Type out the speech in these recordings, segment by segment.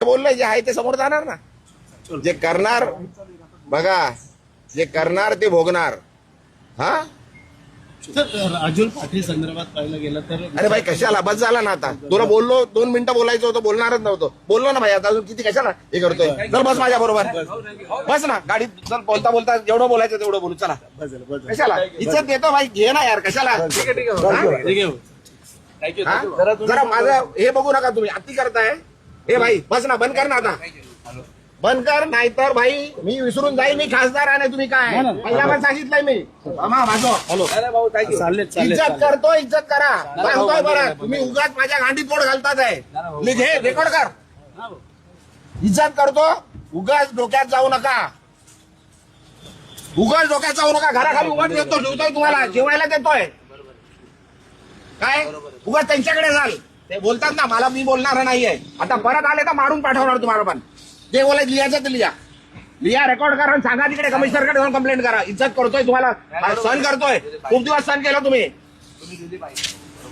बोललंय जे आहे ते समोर जाणार ना. जे करणार बघा, जे करणार ते भोगणार. हा राजूल पाटील संदर्भात पाहिलं गेलं तर अरे भाई कशाला, बस झाला ना आता. तुला बोललो 2 मिनिटं बोलायचं होतं, बोलणारच नव्हतं. बोललो ना भाई, आता अजून किती कशाला हे करतोय. चल बस माझ्या बरोबर, बस ना गाडीत. चल बोलता बोलता जेवढं बोलायचं तेवढं बोलू. चला कशाला इज्जत देतो भाई, घे ना यार कशाला. जरा माझं हे बघू नका तुम्ही, अति करताय. हे भाई बस ना, बंद कर ना आता, बंद कर. नाहीतर भाई मी विसरून जाईल मी खासदार आहे. तुम्ही काय पहिल्यावर सांगितलंय मी. हॅलो, इज्जत करतो, इज्जत करा. सांगतोय बरं, तुम्ही उगाच माझ्या गांडीत पोट घालतात आहे. घे रेकॉर्ड कर. इज्जत करतो, उगाच डोक्यात जाऊ नका. उगाच डोक्यात जाऊ नका. घराखाली उगाच देतो, जेवतोय तुम्हाला, जेवायला देतोय काय. उगाच त्यांच्याकडे जाल, ते बोलतात ना मला, मी बोलणार नाहीये. आता परत आले तर मारून पाठवणार तुम्हाला. पण जे बोलायचं लिहायचं ते लिहा, रेकॉर्ड करा आणि सांगा तिकडे कमिशनरकडे जाऊन कंप्लेंट करा. इज्जत करतोय तुम्हाला, सहन करतोय. खूप दिवस सहन केलं तुम्ही.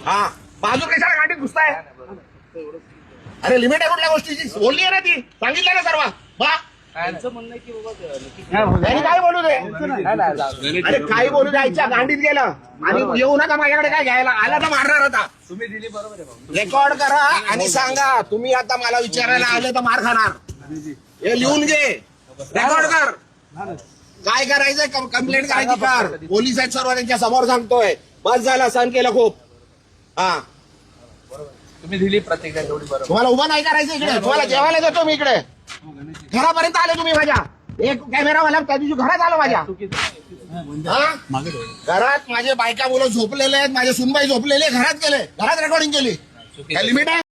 हा बाजू कशाला गांडीत घुसताय. अरे लिमिट आहे कुठल्या गोष्टीची, बोलली आहे ना ती, सांगितलं ना सर्व. त्यांनी काय बोलू दे, अरे काही बोलू दे. आईच्या गांडीत गेलं आणि येऊ नका माझ्याकडे काय घ्यायला. आला तर मारणार आता. तुम्ही दिली बरोबर आहे. रेकॉर्ड करा आणि सांगा तुम्ही आता मला विचारायला आले तर मार खाणार. हे लिहून घे, रेकॉर्ड कर. काय करायचंय, कंप्लेंट करायची कर. पोलीस आहेत सर्व, त्यांच्या समोर सांगतोय. बस झाला, सहन केलं खूप. हा तुम्ही दिली प्रतिक्रिया तेवढी बरोबर. तुम्हाला उभं नाही करायचं इकडे. तुम्हाला जेवायला देतो मी इकडे. घरापर्यंत आले तुम्ही माझ्या. एक कॅमेरावाला त्या दिवशी घरात आलो माझ्या. घरात माझे बायका मुलं झोपलेले आहेत, माझे सुनबाई झोपलेले, घरात गेले, घरात रेकॉर्डिंग केली. काय लिमिट आहे.